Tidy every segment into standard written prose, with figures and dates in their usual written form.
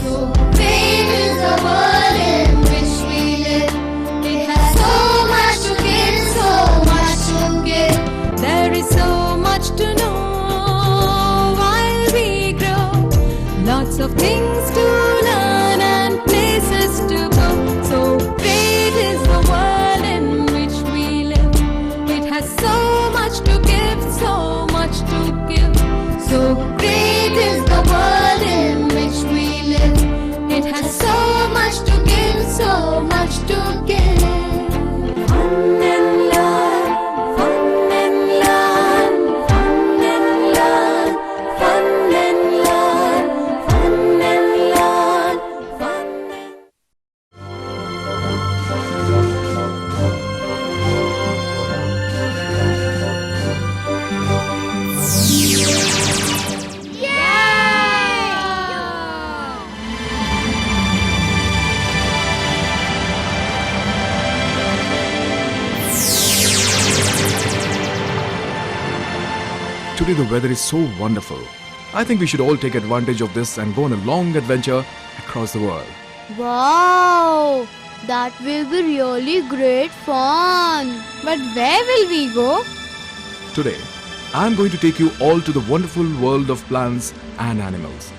So great is the world in which we live. It has so much to give, so much to give. There is so much to know while we grow. Lots of things to learn and places to go. So great is the world in which we live. It has so much to give, so much to give. So great is the world in which we live. It has so much to give, so much to give. Fun and learn, fun and learn, fun and learn, fun and learn, fun and learn, fun and Today the weather is so wonderful. I think we should all take advantage of this and go on a long adventure across the world. Wow! That will be really great fun. But where will we go? Today, I am going to take you all to the wonderful world of plants and animals.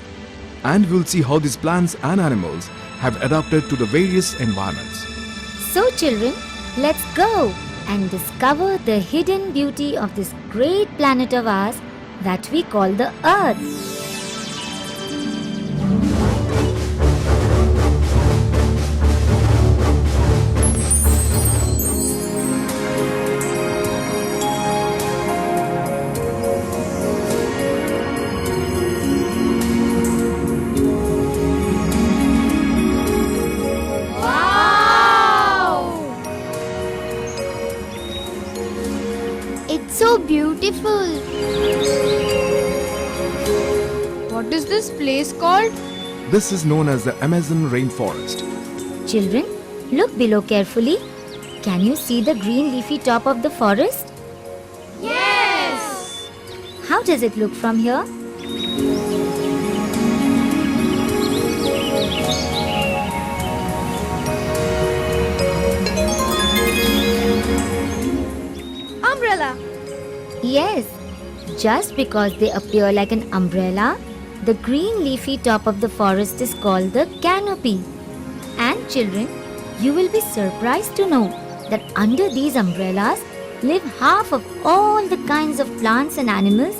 And we'll see how these plants and animals have adapted to the various environments. So children, let's go and discover the hidden beauty of this great planet of ours that we call the Earth. It's so beautiful. What is this place called? This is known as the Amazon rainforest. Children, look below carefully. Can you see the green leafy top of the forest? Yes! How does it look from here? Umbrella. Yes, just because they appear like an umbrella, the green leafy top of the forest is called the canopy. And children, you will be surprised to know that under these umbrellas live half of all the kinds of plants and animals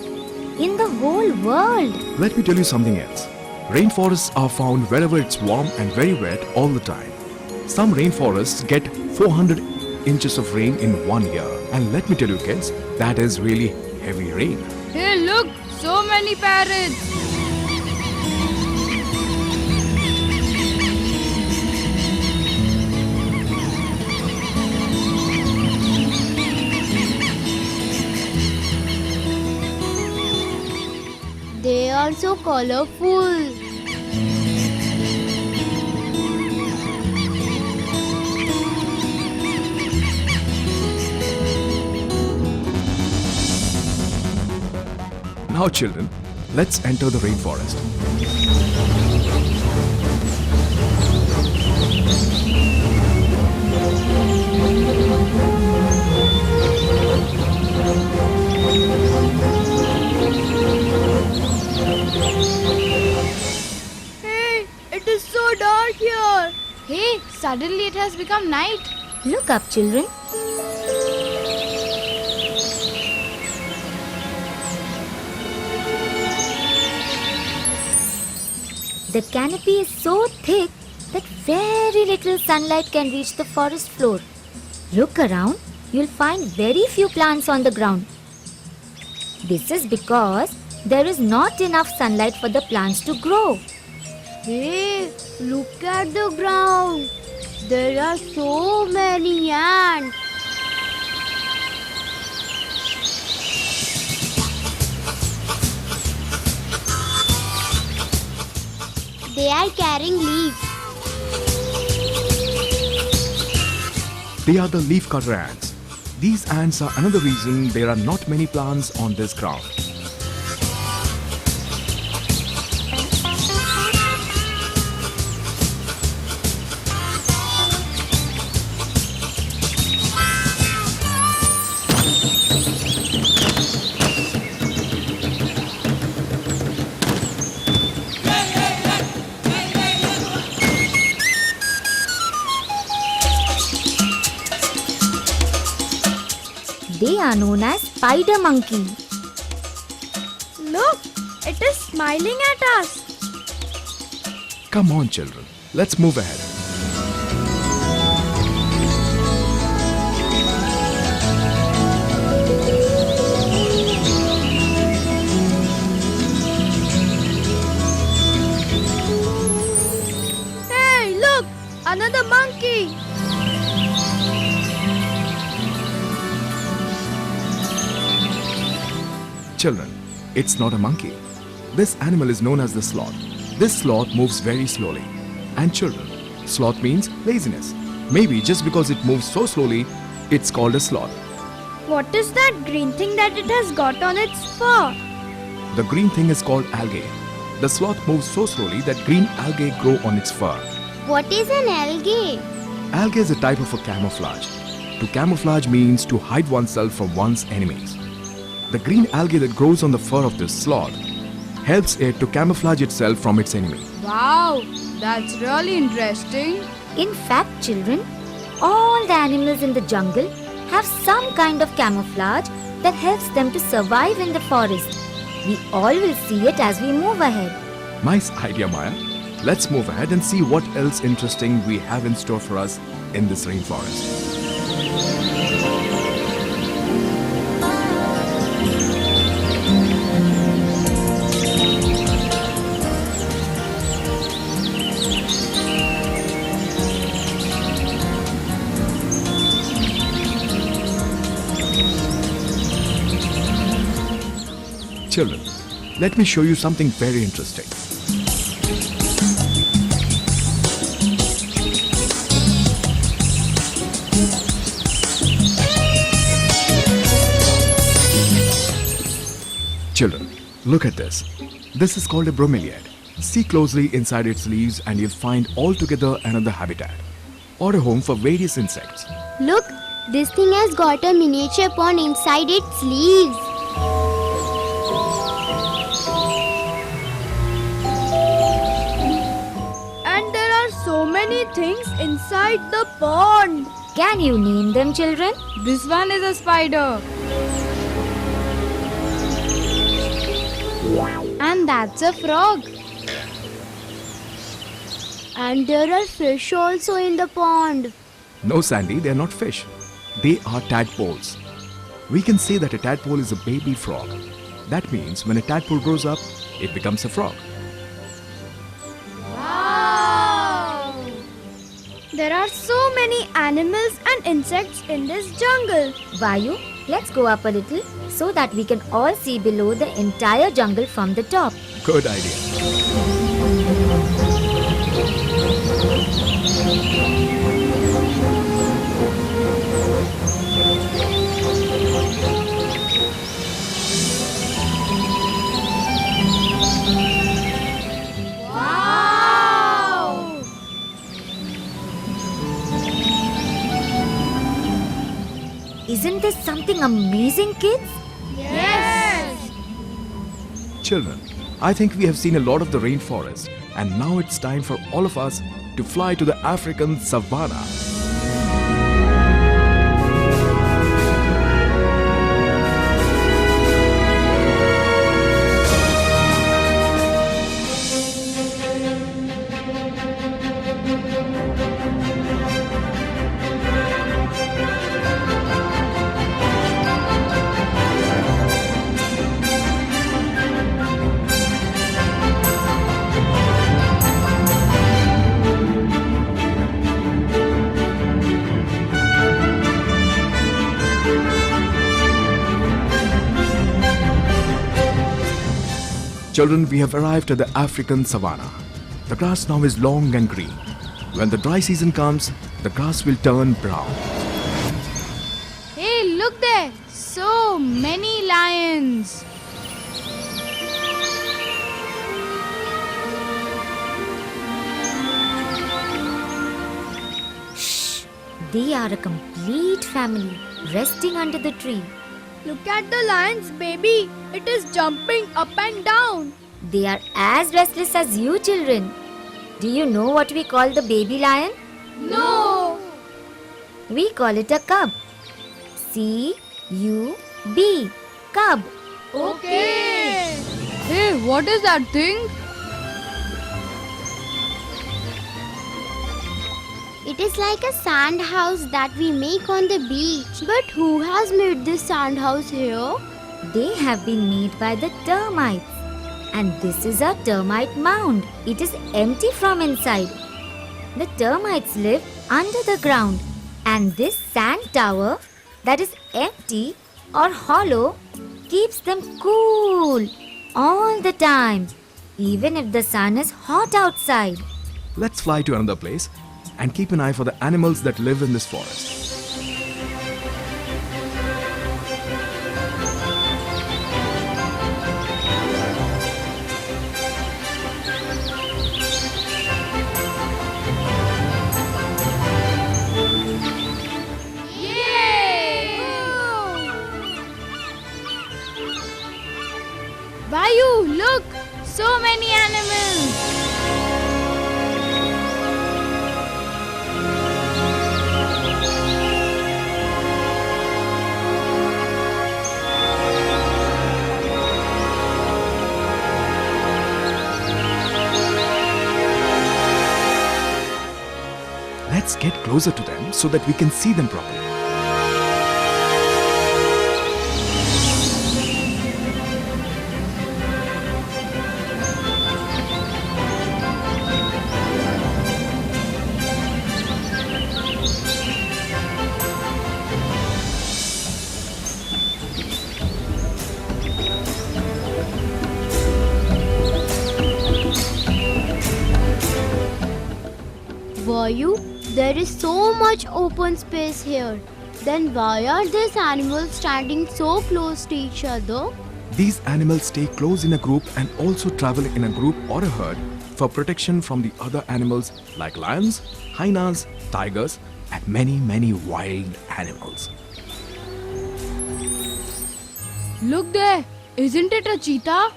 in the whole world. Let me tell you something else. Rainforests are found wherever it's warm and very wet all the time. Some rainforests get 400 inches of rain in 1 year. And let me tell you kids, that is really heavy rain. Hey, look! So many parrots. They are so colorful. Now children, let's enter the rainforest. Hey, it is so dark here. Hey, suddenly it has become night. Look up, children. The canopy is so thick that very little sunlight can reach the forest floor. Look around, you'll find very few plants on the ground. This is because there is not enough sunlight for the plants to grow. Hey, look at the ground. There are so many ants. They are carrying leaves. They are the leafcutter ants. These ants are another reason there are not many plants on this ground. They are known as spider monkey. Look, it is smiling at us. Come on, children. Let's move ahead. Hey, look, another monkey. Children, it's not a monkey. This animal is known as the sloth. This sloth moves very slowly. And children, sloth means laziness. Maybe just because it moves so slowly, it's called a sloth. What is that green thing that it has got on its fur? The green thing is called algae. The sloth moves so slowly that green algae grow on its fur. What is an algae? Algae is a type of a camouflage. To camouflage means to hide oneself from one's enemies. The green algae that grows on the fur of this sloth helps it to camouflage itself from its enemy. Wow, that's really interesting. In fact, children, all the animals in the jungle have some kind of camouflage that helps them to survive in the forest. We all will see it as we move ahead. Nice idea, Maya. Let's move ahead and see what else interesting we have in store for us in this rainforest. Children, let me show you something very interesting. Children, look at this. This is called a bromeliad. See closely inside its leaves and you'll find altogether another habitat or a home for various insects. Look, this thing has got a miniature pond inside its leaves. And there are so many things inside the pond. Can you name them, children? This one is a spider. And that's a frog. And there are fish also in the pond. No, Sandy, they are not fish. They are tadpoles. We can say that a tadpole is a baby frog. That means when a tadpole grows up, it becomes a frog. Wow! There are so many animals and insects in this jungle. Vayu, let's go up a little so that we can all see below the entire jungle from the top. Good idea. Wow! Isn't this something amazing, kids? Yes! Children, I think we have seen a lot of the rainforest, and now it's time for all of us to fly to the African savannah. Children, we have arrived at the African savannah. The grass now is long and green. When the dry season comes, the grass will turn brown. Hey, look there! So many lions! Shh! They are a complete family resting under the tree. Look at the lion's baby. It is jumping up and down. They are as restless as you, children. Do you know what we call the baby lion? No! We call it a cub. See, U B. Cub. Okay. Hey, what is that thing? It is like a sand house that we make on the beach. But who has made this sand house here? They have been made by the termites. And this is a termite mound. It is empty from inside. The termites live under the ground. And this sand tower that is empty or hollow keeps them cool all the time, even if the sun is hot outside. Let's fly to another place and keep an eye for the animals that live in this forest. Vayu, look! So many animals! Let's get closer to them so that we can see them properly. Vayu, there is so much open space here. Then why are these animals standing so close to each other? These animals stay close in a group and also travel in a group or a herd for protection from the other animals like lions, hyenas, tigers, and many wild animals. Look there! Isn't it a cheetah?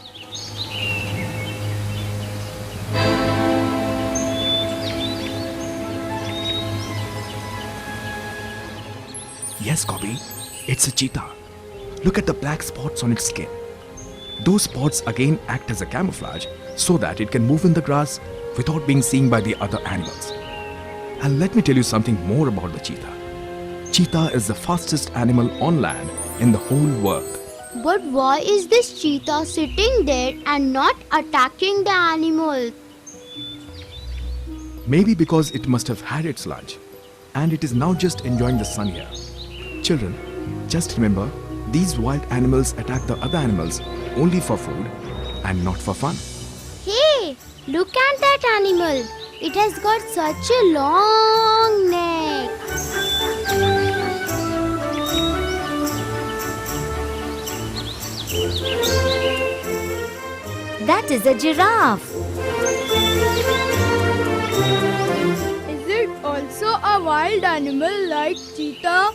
Yes, Cobby, it's a cheetah. Look at the black spots on its skin. Those spots again act as a camouflage so that it can move in the grass without being seen by the other animals. And let me tell you something more about the cheetah. Cheetah is the fastest animal on land in the whole world. But why is this cheetah sitting there and not attacking the animals? Maybe because it must have had its lunch and it is now just enjoying the sun here. Children, just remember, these wild animals attack the other animals only for food and not for fun. Hey, look at that animal. It has got such a long neck. That is a giraffe. Is it also a wild animal like cheetah?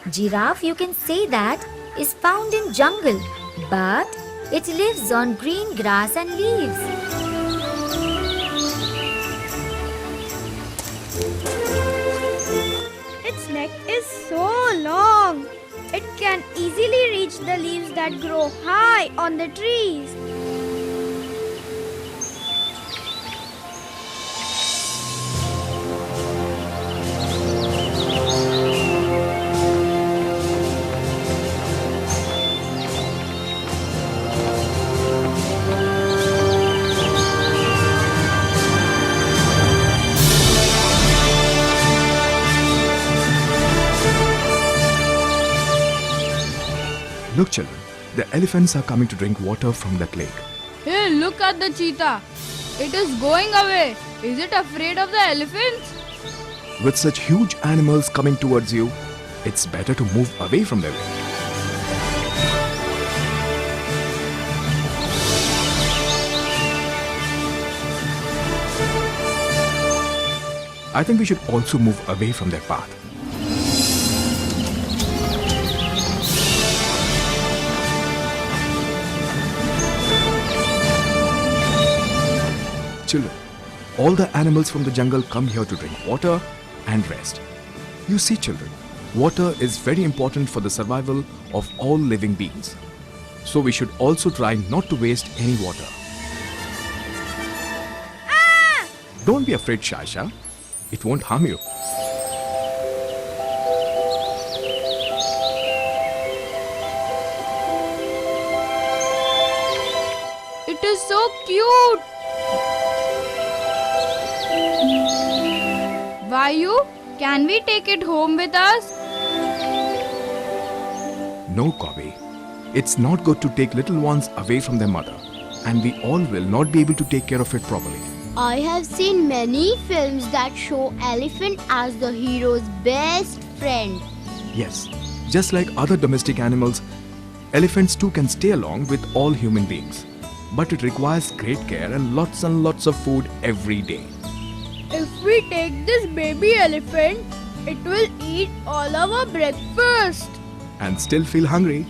Giraffe, you can say that, is found in jungle, but it lives on green grass and leaves. Its neck is so long. It can easily reach the leaves that grow high on the trees. Look, children, the elephants are coming to drink water from that lake. Hey, look at the cheetah. It is going away. Is it afraid of the elephants? With such huge animals coming towards you, it's better to move away from them. I think we should also move away from their path. Children, all the animals from the jungle come here to drink water and rest. You see, children, Water is very important for the survival of all living beings. So we should also try not to waste any water. Don't be afraid, Shaisha. It won't harm you. It is so cute. Vayu, can we take it home with us? No, Kobe. It's not good to take little ones away from their mother. And we all will not be able to take care of it properly. I have seen many films that show elephant as the hero's best friend. Yes, just like other domestic animals, elephants too can stay along with all human beings. But it requires great care and lots of food every day. If we take this baby elephant, it will eat all our breakfast. And still feel hungry.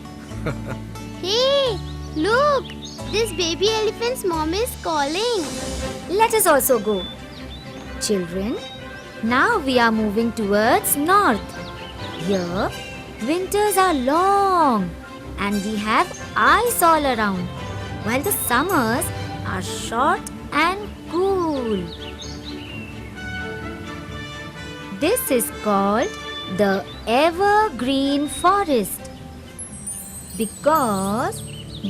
Hey, look! This baby elephant's mom is calling. Let us also go. Children, now we are moving towards north. Here, winters are long and we have ice all around, while the summers are short and cool. This is called the evergreen forest because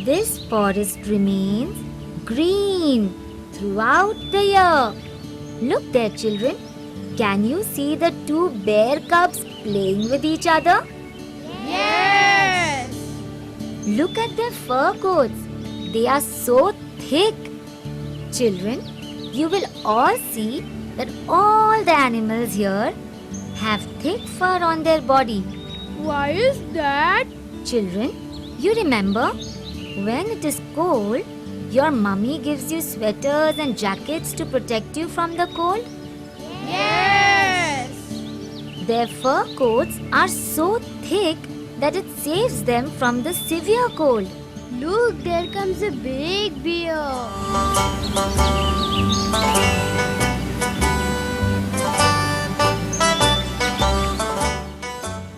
this forest remains green throughout the year. Look there, children. Can you see the two bear cubs playing with each other? Yes! Look at their fur coats. They are so thick. Children, you will all see that all the animals here have thick fur on their body. Why is that? Children, you remember when it is cold, your mummy gives you sweaters and jackets to protect you from the cold? Yes! Their fur coats are so thick that it saves them from the severe cold. Look, there comes a big bear.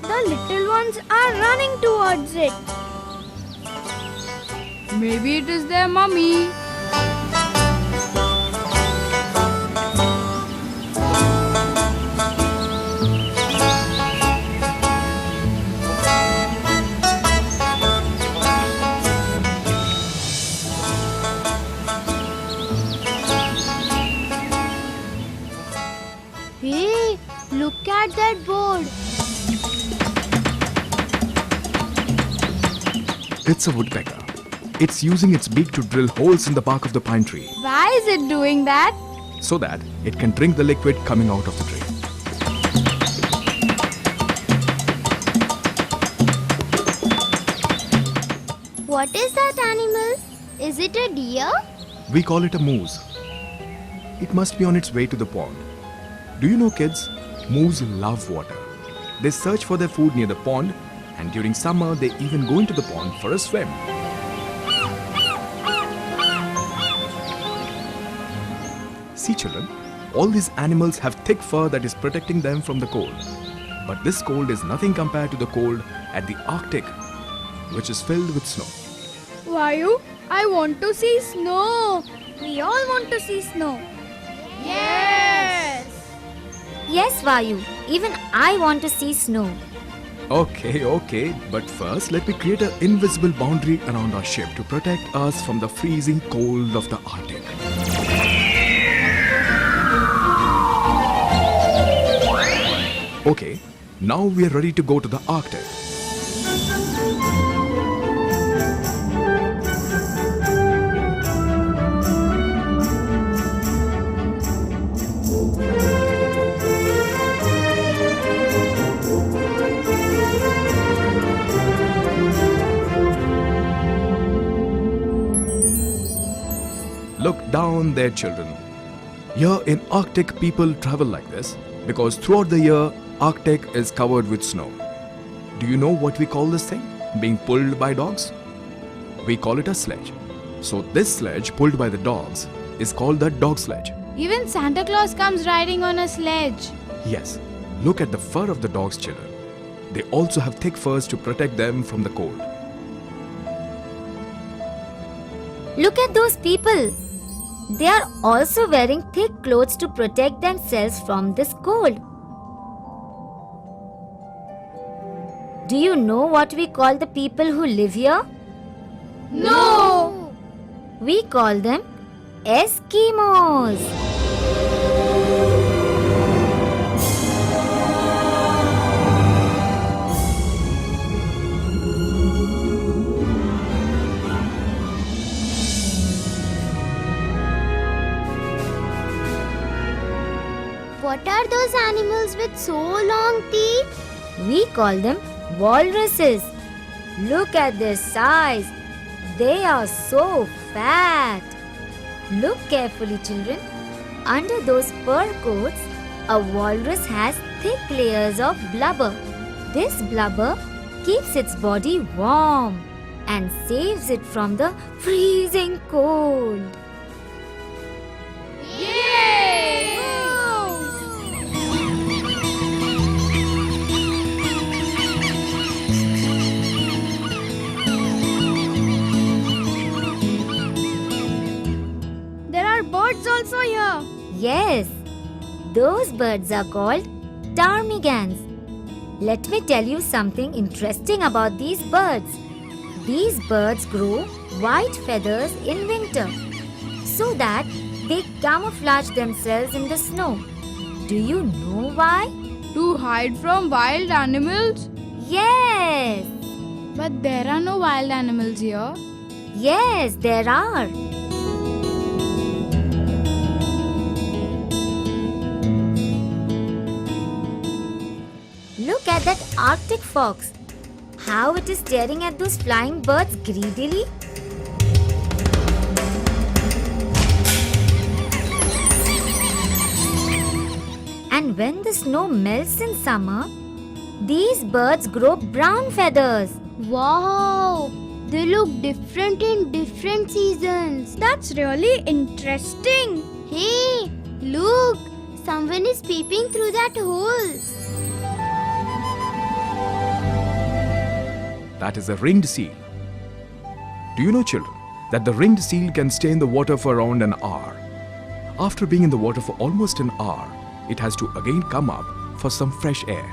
The little ones are running towards it. Maybe it is their mummy. Hey, look at that board. It's a woodpecker. It's using its beak to drill holes in the bark of the pine tree Why is it doing that? so that it can drink the liquid coming out of the tree. What is that animal? Is it a deer? We call it a moose. It must be on its way to the pond. Do you know, kids? Moose love water. They search for their food near the pond, and during summer they even go into the pond for a swim. See, children, all these animals have thick fur that is protecting them from the cold. But this cold is nothing compared to the cold at the Arctic, which is filled with snow. Vayu, I want to see snow. We all want to see snow. Yes! Yes, Vayu, even I want to see snow. Okay, but first let me create an invisible boundary around our ship to protect us from the freezing cold of the Arctic. Okay, now we are ready to go to the Arctic. Look down there, children. Here in Arctic, people travel like this because throughout the year, Arctic is covered with snow. Do you know what we call this thing? Being pulled by dogs? We call it a sledge. So this sledge pulled by the dogs is called the dog sledge. Even Santa Claus comes riding on a sledge. Yes, look at the fur of the dogs, children. They also have thick furs to protect them from the cold. Look at those people. They are also wearing thick clothes to protect themselves from this cold. Do you know what we call the people who live here? No! We call them Eskimos. What are those animals with so long teeth? We call them walruses. Look at their size. They are so fat. Look carefully, children. Under those fur coats, a walrus has thick layers of blubber. This blubber keeps its body warm and saves it from the freezing cold. Yay! There are birds also here. Yes, those birds are called ptarmigans. Let me tell you something interesting about these birds. These birds grow white feathers in winter so that they camouflage themselves in the snow. Do you know why? To hide from wild animals? Yes, But there are no wild animals here. yes, there are. Look at that Arctic fox. How it is staring at those flying birds greedily. And when the snow melts in summer, these birds grow brown feathers. Wow! They look different in different seasons. That's really interesting. Hey, look! Someone is peeping through that hole. That is a ringed seal. Do you know, children, that the ringed seal can stay in the water for around an hour? After being in the water for almost an hour, it has to again come up for some fresh air.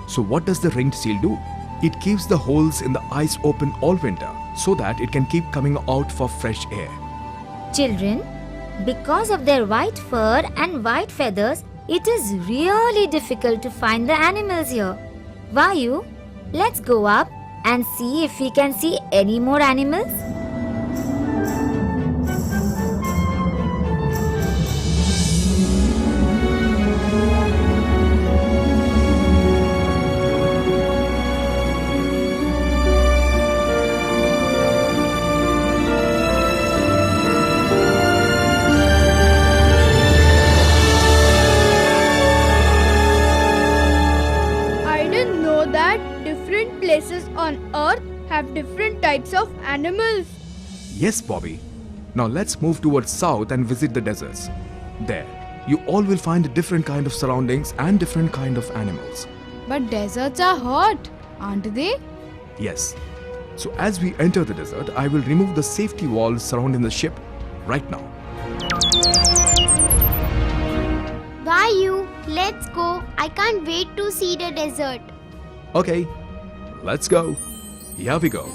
So what does the ringed seal do? It keeps the holes in the ice open all winter so that it can keep coming out for fresh air. Children, because of their white fur and white feathers, it is really difficult to find the animals here. Vayu, let's go up and see if we can see any more animals. I didn't know that different places on earth have different types of animals. Yes, Bobby. Now let's move towards south and visit the deserts. There, you all will find a different kind of surroundings and different kind of animals. But deserts are hot, aren't they? Yes. So as we enter the desert, I will remove the safety walls surrounding the ship right now. Vayu, let's go. I can't wait to see the desert. Okay, let's go. Here we go.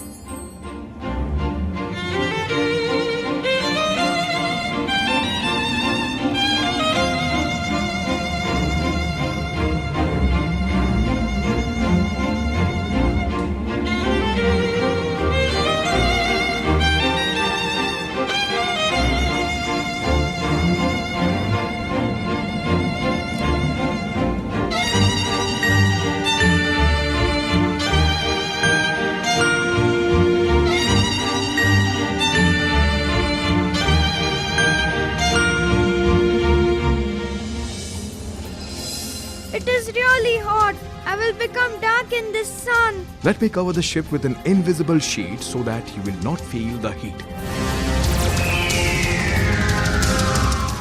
It is really hot. I will become dark in this sun. Let me cover the ship with an invisible sheet so that you will not feel the heat.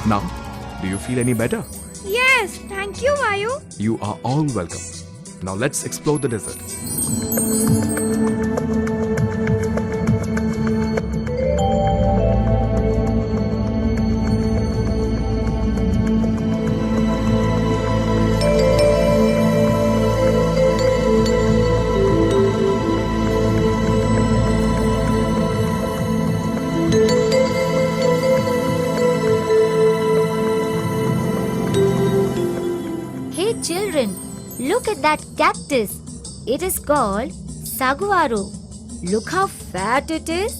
Now, do you feel any better? Yes, thank you, Vayu. You are all welcome. Now let's explore the desert. Hey children, look at that cactus. It is called saguaro. Look how fat it is.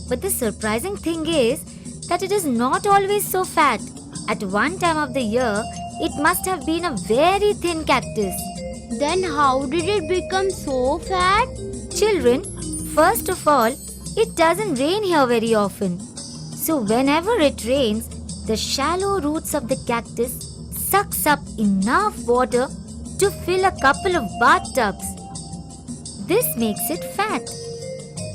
But the surprising thing is that it is not always so fat. At one time of the year, it must have been a very thin cactus. Then how did it become so fat? Children, first of all, it doesn't rain here very often. So whenever it rains, the shallow roots of the cactus sucks up enough water to fill a couple of bathtubs. This makes it fat.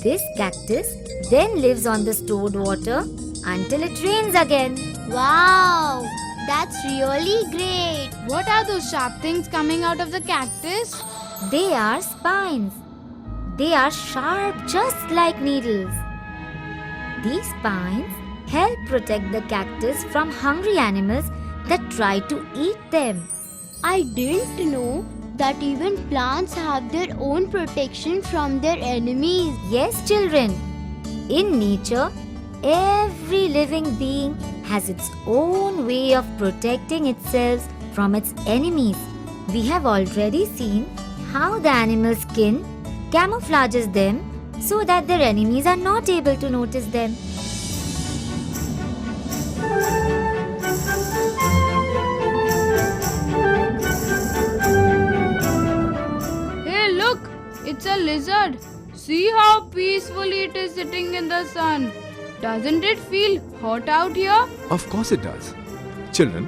This cactus then lives on the stored water until it rains again. Wow, that's really great. What are those sharp things coming out of the cactus? They are spines. They are sharp just like needles. These spines help protect the cactus from hungry animals that try to eat them. I didn't know that even plants have their own protection from their enemies. Yes, children. In nature, every living being has its own way of protecting itself from its enemies. We have already seen how the animal skin camouflages them so that their enemies are not able to notice them. Hey, look! It's a lizard. See how peacefully it is sitting in the sun. Doesn't it feel hot out here? Of course it does. Children,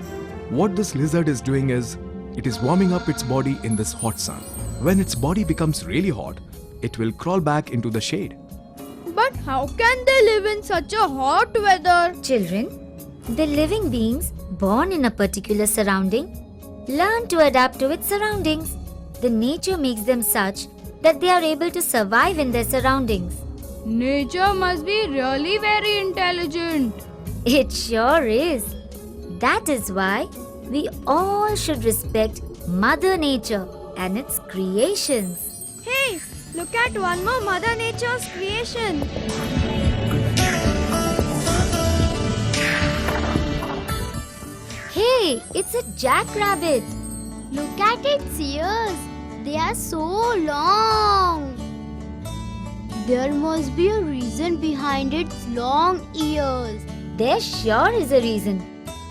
what this lizard is doing is, it is warming up its body in this hot sun. When its body becomes really hot, it will crawl back into the shade. But how can they live in such a hot weather? Children, the living beings born in a particular surrounding learn to adapt to its surroundings. The nature makes them such that they are able to survive in their surroundings. Nature must be really very intelligent. It sure is. That is why we all should respect Mother Nature and its creations. Hey, look at one more Mother Nature's creation. Hey, it's a jackrabbit. Look at its ears. They are so long. There must be a reason behind its long ears. There sure is a reason.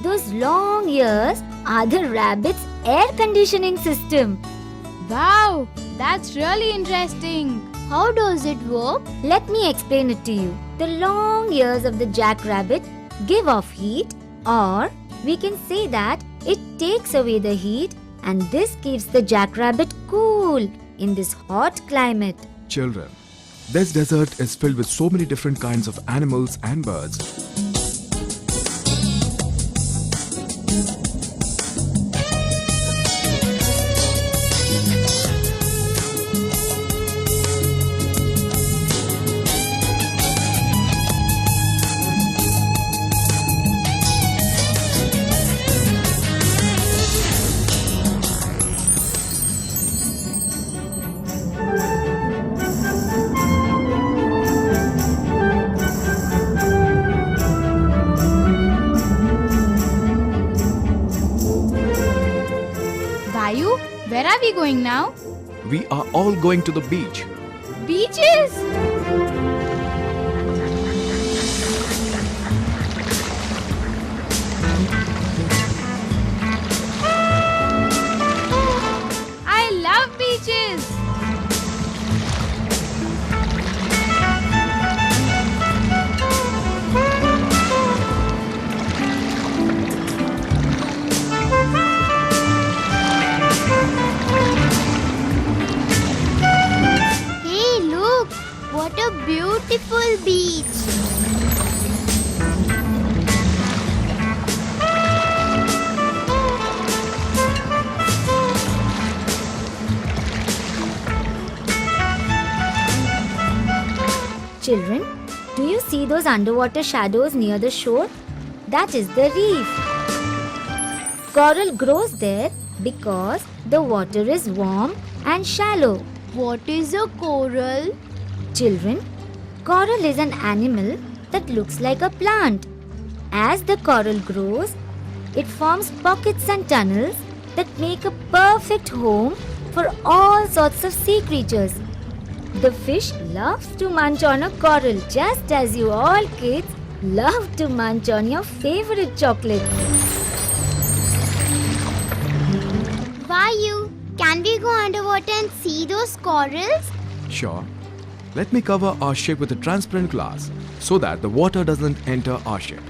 Those long ears are the rabbit's air conditioning system. Wow, that's really interesting. How does it work? Let me explain it to you. The long ears of the jackrabbit give off heat, or we can say that it takes away the heat, and this keeps the jackrabbit cool in this hot climate. Children, this desert is filled with so many different kinds of animals and birds. Vayu, where are we going now? We are all going to the beach. Beaches! I love beaches! Hey, look! What a beautiful beach! Children, do you see those underwater shadows near the shore? That is the reef. Coral grows there because the water is warm and shallow. What is a coral? Children, coral is an animal that looks like a plant. As the coral grows, it forms pockets and tunnels that make a perfect home for all sorts of sea creatures. The fish loves to munch on a coral just as you all kids love to munch on your favorite chocolate. Vayu, can we go underwater and see those corals? Sure. Let me cover our ship with a transparent glass so that the water doesn't enter our ship.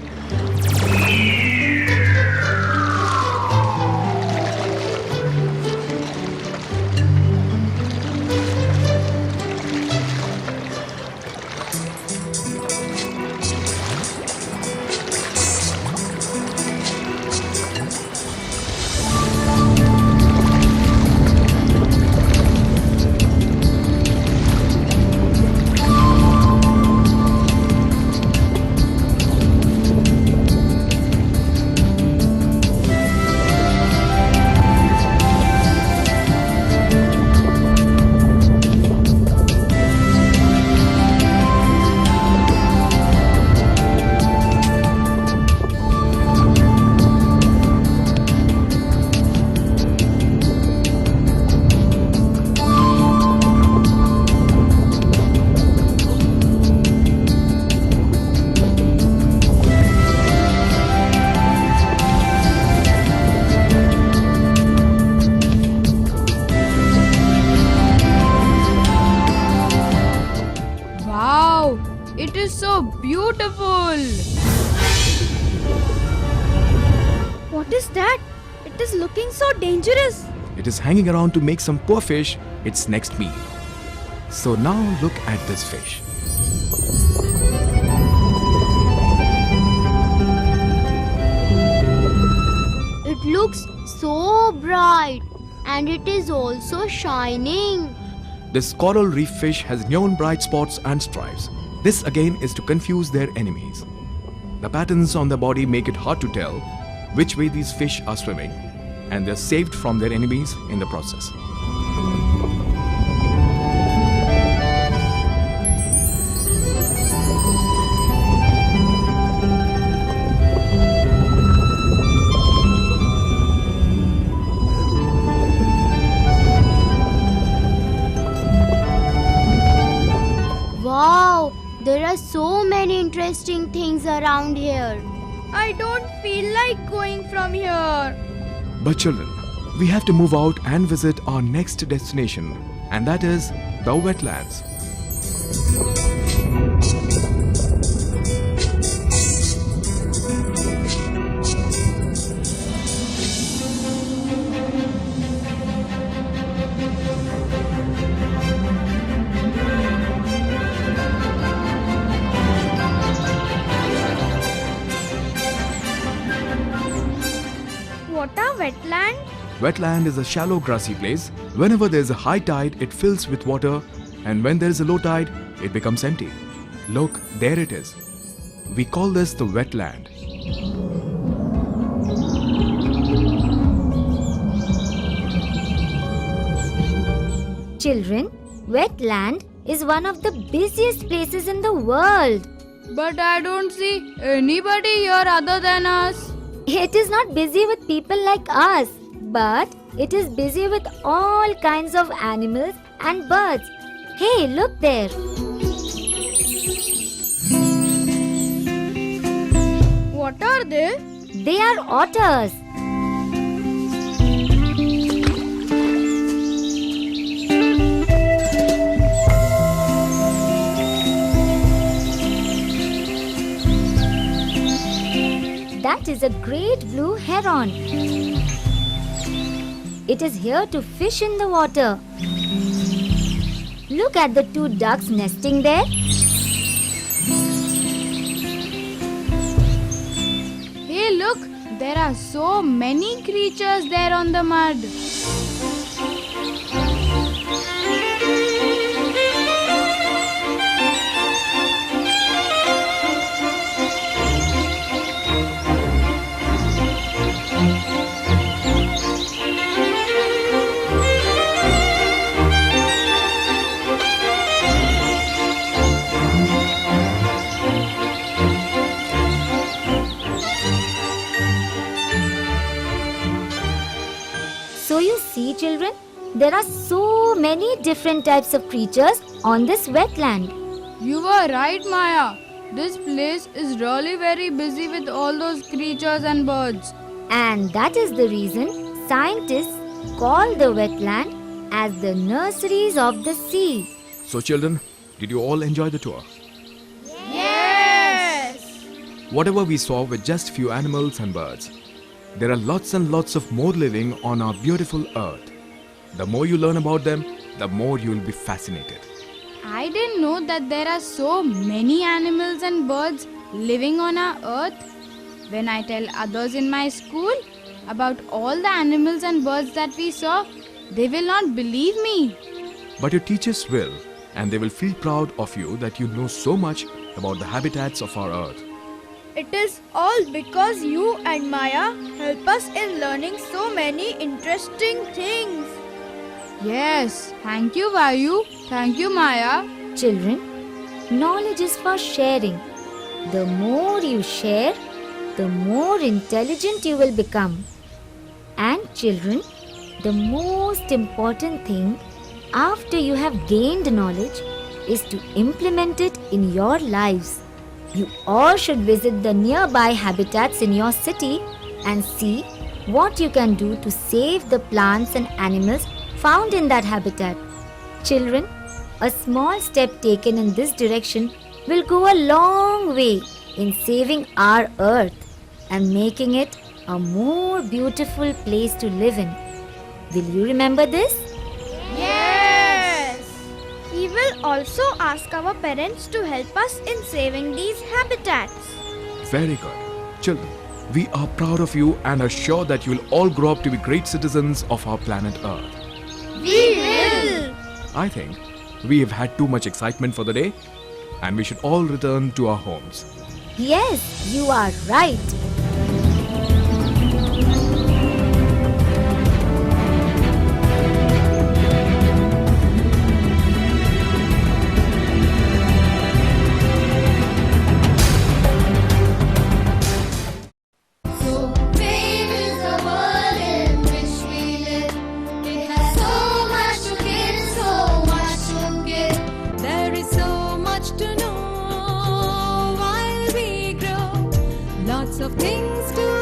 Wow, it is so beautiful. What is that? It is looking so dangerous. It is hanging around to make some poor fish its next meal. So now look at this fish. It looks so bright and it is also shining. This coral reef fish has neon bright spots and stripes. This again is to confuse their enemies. The patterns on the body make it hard to tell which way these fish are swimming, and they're saved from their enemies in the process. Wow, there are so many interesting things around here. I don't feel like going from here. But children, we have to move out and visit our next destination, and that is the wetlands. What are wetland? Wetland is a shallow grassy place. Whenever there is a high tide, it fills with water, and when there is a low tide, it becomes empty. Look, there it is. We call this the wetland. Children, wetland is one of the busiest places in the world. But I don't see anybody here other than us. It is not busy with people like us, but it is busy with all kinds of animals and birds. Hey, look there. What are they? They are otters. That is a great blue heron. It is here to fish in the water. Look at the two ducks nesting there. Hey, look, there are so many creatures there on the mud. So you see, children, there are so many different types of creatures on this wetland. You were right, Maya. This place is really very busy with all those creatures and birds. And that is the reason scientists call the wetland as the nurseries of the sea. So, children, did you all enjoy the tour? Yes! Whatever we saw were just few animals and birds. There are lots and lots of more living on our beautiful earth. The more you learn about them, the more you will be fascinated. I didn't know that there are so many animals and birds living on our earth. When I tell others in my school about all the animals and birds that we saw, they will not believe me. But your teachers will, and they will feel proud of you that you know so much about the habitats of our earth. It is all because you and Maya help us in learning so many interesting things. Yes, thank you, Vayu. Thank you, Maya. Children, knowledge is for sharing. The more you share, the more intelligent you will become. And children, the most important thing after you have gained knowledge is to implement it in your lives. You all should visit the nearby habitats in your city and see what you can do to save the plants and animals found in that habitat. Children, a small step taken in this direction will go a long way in saving our earth and making it a more beautiful place to live in. Will you remember this? Yes! We will also ask our parents to help us in saving these habitats. Very good. Children, we are proud of you and are sure that you will all grow up to be great citizens of our planet Earth. We will! I think we have had too much excitement for the day and we should all return to our homes. Yes, you are right. So great is the world in which we live. It has so much to give, so much to give. There is so much to know while we grow. Lots of things to